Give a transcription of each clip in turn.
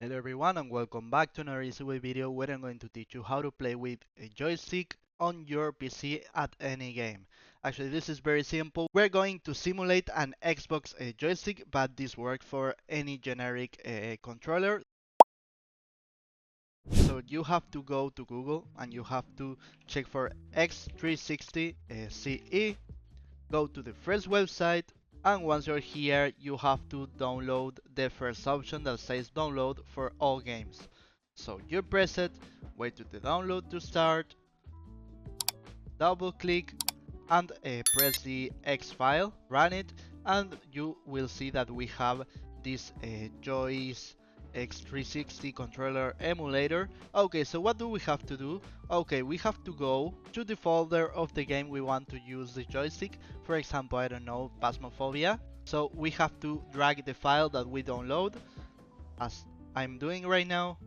Hello everyone and welcome back to another easy way video where I'm going to teach you how to play with a joystick on your PC at any game. Actually, this is very simple. We're going to simulate an Xbox joystick, but this works for any generic controller. So you have to go to Google and you have to check for X360 CE. Go to the first website, and once you're here you have to download the first option that says download for all games. So you press it, wait to the download to start, double click and press the X file, run it, and you will see that we have this Joyce X360 controller emulator. Okay, so what do we have to do? Okay, we have to go to the folder of the game we want to use the joystick. For example, I don't know, Phasmophobia. So we have to drag the file that we download, as I'm doing right now.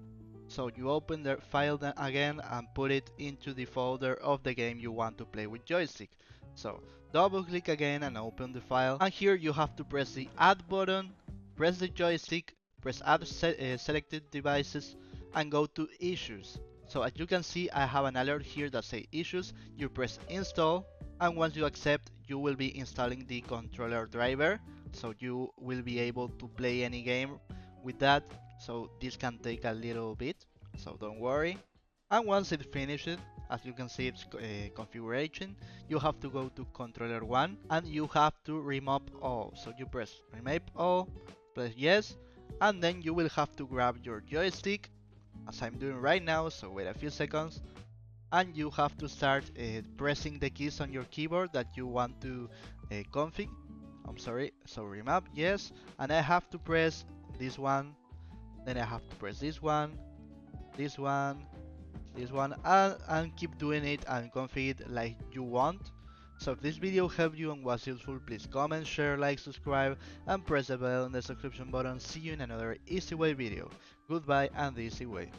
So you open the file again and put it into the folder of the game you want to play with joystick. So double click again and open the file, and here you have to press the add button, press the joystick, press add selected devices and go to issues. So as you can see, I have an alert here that says issues. You press install, and once you accept you will be installing the controller driver, so you will be able to play any game with that. So this can take a little bit, so don't worry. And once it finishes, as you can see it's configuration, you have to go to controller 1 and you have to remap all. So you press remap all, press yes, and then you will have to grab your joystick as I'm doing right now, so wait a few seconds, and you have to start pressing the keys on your keyboard that you want to config. I'm sorry, so remap, yes, and I have to press this one, then I have to press this one, this one, this one, and keep doing it and configure it like you want. So if this video helped you and was useful, please comment, share, like, subscribe, and press the bell on the subscription button. See you in another easy way video. Goodbye and the easy way.